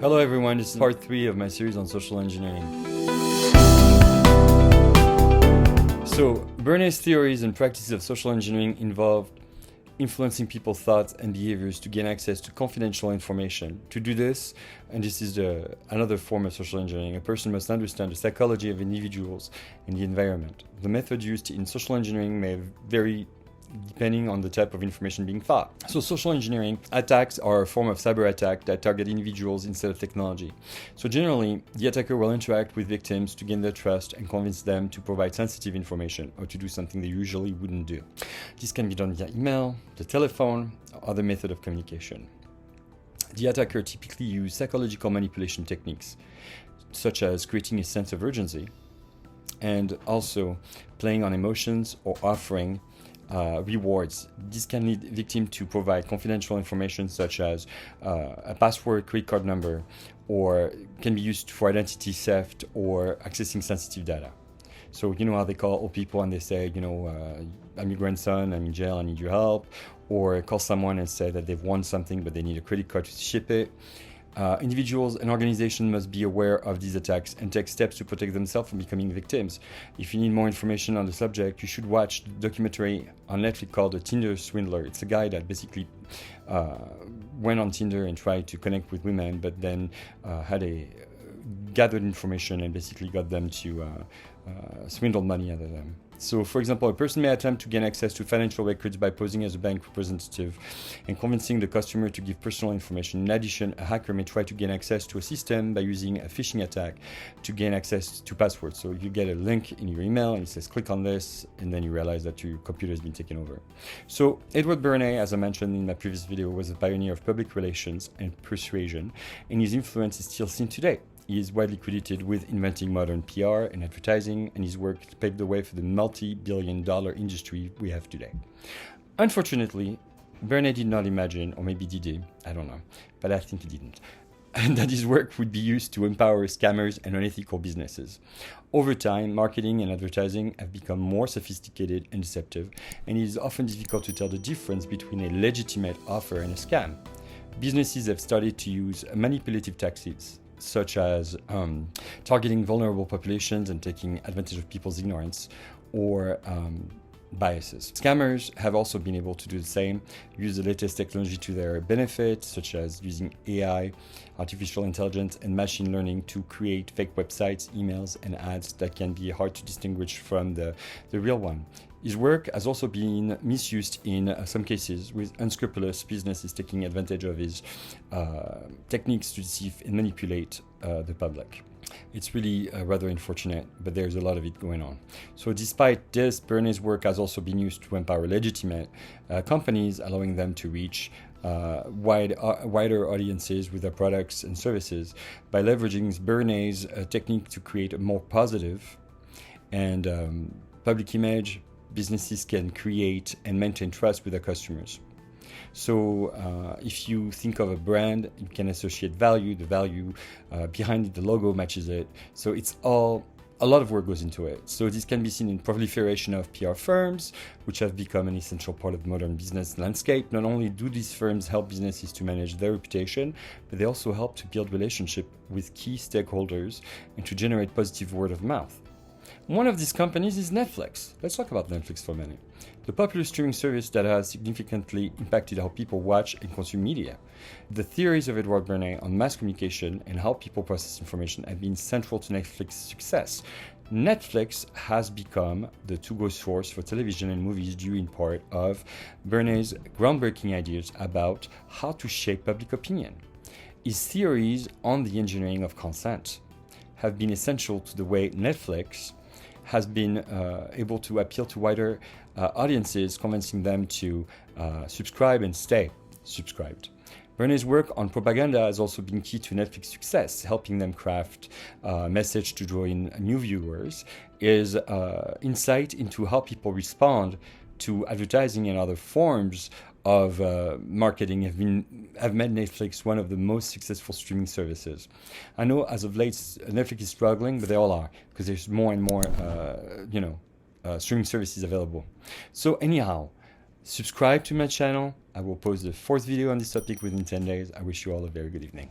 Hello everyone, this is part 3 of my series on social engineering. So, Bernays' theories and practices of social engineering involve influencing people's thoughts and behaviors to gain access to confidential information. To do this, and this is another form of social engineering, a person must understand the psychology of individuals and the environment. The method used in social engineering may vary depending on the type of information being thought. So social engineering attacks are a form of cyber attack that target individuals instead of technology. So generally, the attacker will interact with victims to gain their trust and convince them to provide sensitive information or to do something they usually wouldn't do. This can be done via email, the telephone, or other method of communication. The attacker typically uses psychological manipulation techniques, such as creating a sense of urgency, and also playing on emotions or offering rewards. This can lead the victim to provide confidential information such as a password, credit card number, or can be used for identity theft or accessing sensitive data. So you know how they call old people and they say, I'm your grandson, I'm in jail, I need your help, or call someone and say that they've won something but they need a credit card to ship it. Individuals and organizations must be aware of these attacks and take steps to protect themselves from becoming victims. If you need more information on the subject, you should watch the documentary on Netflix called The Tinder Swindler. It's a guy that basically went on Tinder and tried to connect with women, but then gathered information and basically got them to swindle money out of them. So, for example, a person may attempt to gain access to financial records by posing as a bank representative and convincing the customer to give personal information. In addition, a hacker may try to gain access to a system by using a phishing attack to gain access to passwords. So you get a link in your email and it says click on this, and then you realize that your computer has been taken over. So Edward Bernays, as I mentioned in my previous video, was a pioneer of public relations and persuasion, and his influence is still seen today. He is widely credited with inventing modern PR and advertising, and his work paved the way for the multi-billion-dollar industry we have today. Unfortunately, Bernays did not imagine, or maybe did he, I don't know, but I think he didn't, and that his work would be used to empower scammers and unethical businesses. Over time, marketing and advertising have become more sophisticated and deceptive, and it is often difficult to tell the difference between a legitimate offer and a scam. Businesses have started to use manipulative tactics, such as targeting vulnerable populations and taking advantage of people's ignorance or biases. Scammers have also been able to do the same, use the latest technology to their benefit, such as using AI, artificial intelligence, and machine learning to create fake websites, emails, and ads that can be hard to distinguish from the real one. His work has also been misused in some cases, with unscrupulous businesses taking advantage of his techniques to deceive and manipulate the public. It's really rather unfortunate, but there's a lot of it going on. So despite this, Bernays' work has also been used to empower legitimate companies, allowing them to reach wider audiences with their products and services by leveraging Bernays' technique to create a more positive and public image. Businesses can create and maintain trust with their customers. So if you think of a brand, you can associate value, the value behind it, the logo matches it. So it's a lot of work goes into it. So this can be seen in proliferation of PR firms, which have become an essential part of the modern business landscape. Not only do these firms help businesses to manage their reputation, but they also help to build relationships with key stakeholders and to generate positive word of mouth. One of these companies is Netflix. Let's talk about Netflix for a minute. The popular streaming service that has significantly impacted how people watch and consume media. The theories of Edward Bernays on mass communication and how people process information have been central to Netflix's success. Netflix has become the to-go source for television and movies due in part of Bernays' groundbreaking ideas about how to shape public opinion. His theories on the engineering of consent have been essential to the way Netflix has been able to appeal to wider audiences, convincing them to subscribe and stay subscribed. Bernays' work on propaganda has also been key to Netflix's success, helping them craft a message to draw in new viewers. His insight into how people respond to advertising and other forms of marketing have made Netflix one of the most successful streaming services. I know as of late Netflix is struggling, but they all are, because there's more and more streaming services available. So anyhow, subscribe to my channel. I will post the 4th video on this topic within 10 days. I wish you all a very good evening.